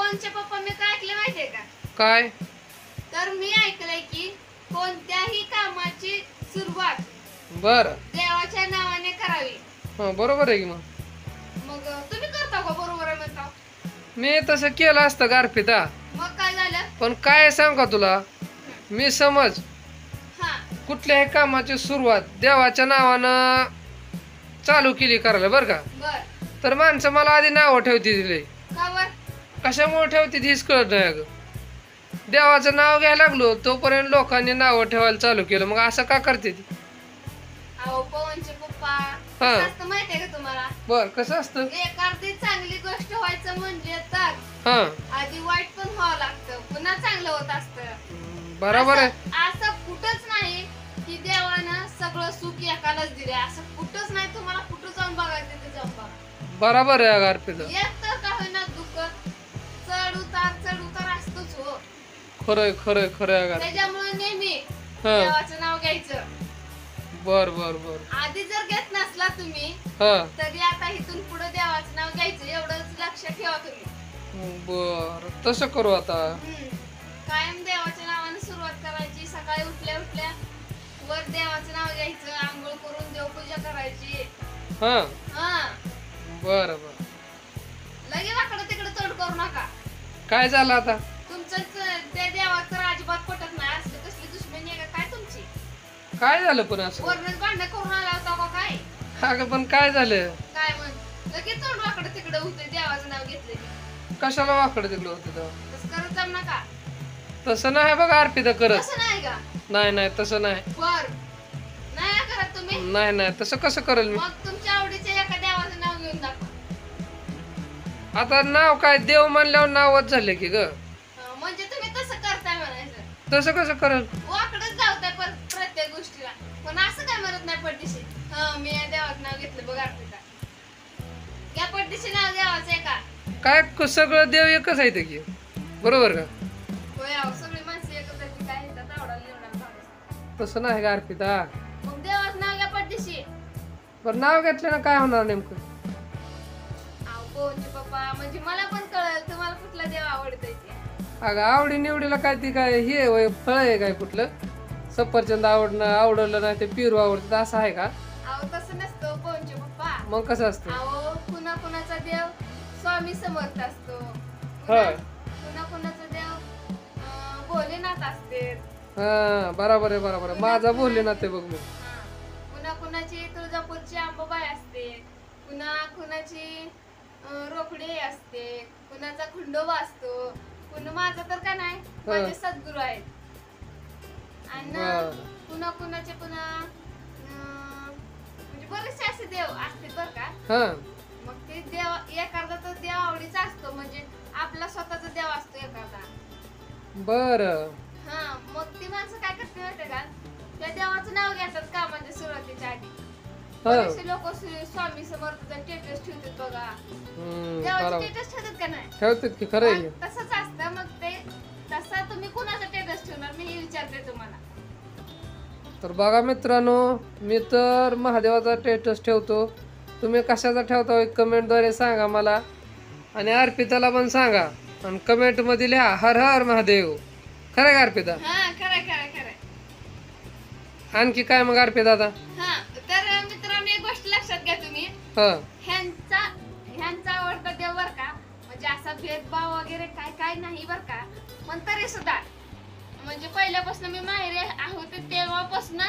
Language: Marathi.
पवनचे पप्पा मी काय ऐकलं माहितीये का? काय? तर मी ऐकलंय की कोणत्याही कामाची सुरुवात बर देवाच्या नावाने करावी. बरोबर आहे की मग मग तुम्ही करता का बरोबर आहे म्हणता? मी तसं केलं असतं गारपिता. मग काय झालं? पण काय सांग का तुला, मी समज हा कुठल्याही कामाची सुरुवात देवाच्या नावानं चालू केली करायला बरं का, बर तर माणसं मला आधी नावं ठेवते दिले. का बर? कशामुळे ठेवते हीच कळत नाही अगं. देवाचं नाव घ्यायला लागलो तोपर्यंत लोकांनी नावं ठेवायला चालू केलं. मग असं का करते ती? अहो पवनचे पप्पा हा. कसं असतं माहितीये का तुम्हाला? बर कसं असतं? एखादी चांगली गोष्ट व्हायचं म्हणजे तर हा आधी वाईट पण व्हावं लागतं, पुन्हा चांगलं होत असतं. बरोबर आहे. असं कुठंच नाही की देवानं सगळं सुख एकालाच दिले. असं कुठंच नाही. तुम्हाला कुठं जाऊन बघायचं तिथे जाऊन बघा. बरोबर आहे गारपिता. एक तर का होईना दुःख चढ उतार असतोच हो. खरंय खरंय खरंय गार. त्याच्यामुळे नेहमी हा देवाचं नाव घ्यायचं. बर बर बर. आधी जर घेत नसला तुम्ही हा तरी आता इथून पुढे देवाचं नाव घ्यायचं, एवढंच लक्षात ठेवा तुम्ही. बर तसं करू आता. कायम देवाच्या नावाने सुरुवात करायची. सकाळी उठल्या उठल्या वर देवाचं नाव घ्यायचं, आंघोळ करून देवपूजा करायची. हा हा बर बर. लगे वाकडं तिकडे तोड करू नका. काय झालं आता? तुमचं त्या देवाचं तर अजिबात पटत नाही. असली कसली दुश्मनी आहे का काय तुमची? काय झालं पण असं? वरणच भांडण करून आला होता का काय? अगं पण काय झालं? काय म्हण लगेच तोंड वाकडं तिकडे होते देवाचं नाव घेतलं की. कशाला वाकडं तिकडं होतं तेव्हा? तसं करत जाऊ नका. तसं नाही बघा अर्पिता करत. तसं नाही का? नाही नाही तसं नाही. बर नाही ना करत तुम्ही? नाही नाही तसं कसं करेल मी? मग तुमच्या आवडीचे एका देवाचं नाव घेऊन दाखवा. आता नाव काय देव म्हणल्यावर नावच झाले की ग. म्हणजे तुम्ही तसं करताय म्हणायचं. तसं कसं करेल? वाकडच जावताय प्रत्येक गोष्टीला. पण असं काय म्हणत नाही पडदिशी. मी या देवाचं नाव घेतलं बघ अर्पिता. या पडदिशी नाव देवाचं आहे का? काय सगळं देव एकच आहे ते की, बरोबर का? होय अहो, सगळी माणसं एकच आहेत. काय येतात आवडायला निवडायला भागायचं. तसं नाही का अर्पिता. मग देवाचं नाव घ्या पडदिशी. पण नाव घेतल्यानं काय होणार नेमकं? अहो पवनचे पप्पा म्हणजे मला पण कळलं तुम्हाला कुठला देव आवडतोय ते. अगं आवडी निवडीला काय ती काय हे होय, फळ आहे काय कुठलं? सफरचंद आवडलं नाही ते पेरू आवडतं असं आहे का? अहो तसं नसतं पवनचे पप्पा. मग कसं असतं? अहो कुणाचा देव स्वामी समर्थ असतो. होय. कुणाचा देव भोलेनाथ असते. हा बरोबर आहे बरोबर आहे. माझा बोलले ना ते बघ मी. कुणाची तुळजापूरची अंबाबाई असते. कुणाची रोकडे असते. कुणाचा खंडोबा असतो. माझा तर का नाही माझे सद्गुरू आहेत. आणि कुणाचे म्हणजे बरेचसे असे देव असते बर का. मग ते देव एखादा तर देव आवडीचा असतो, म्हणजे आपला स्वतःचा देव असतो एखादा. बर मग ती माणसं काय करते माहिती का, त्या देवाचं नाव घेतात कामाच्या सुरुवातीच्या आधी. बरेचसे लोक स्वामी समर्थाचा स्टेटस ठेवतात बघा. देवाचे स्टेटस ठेवतात का नाही? ठेवतात की खरं आहे. तसंच असतं. मग ते तसं तुम्ही कुणाचा स्टेटस ठेवणार मी हे विचारते तुम्हाला. तर बघा मित्रांनो, मी तर महादेवाचा स्टेटस ठेवतो. तुम्ही कशाचा ठेवता कमेंटद्वारे सांगा मला, आणि अर्पिताला पण सांगा आणि कमेंट मध्ये लिहा हर हर महादेव. खरं का अर्पिता? खरं. आणखी काय मग अर्पिता आता? तर मित्रांनो एक गोष्ट लक्षात घ्या तुम्ही. ह्यांचा आवडता देव बर का, म्हणजे असा भेदभाव वगैरे काय नाही बर का. पण तरी सुद्धा म्हणजे पहिल्यापासून मी माहेरी होते तेव्हापासून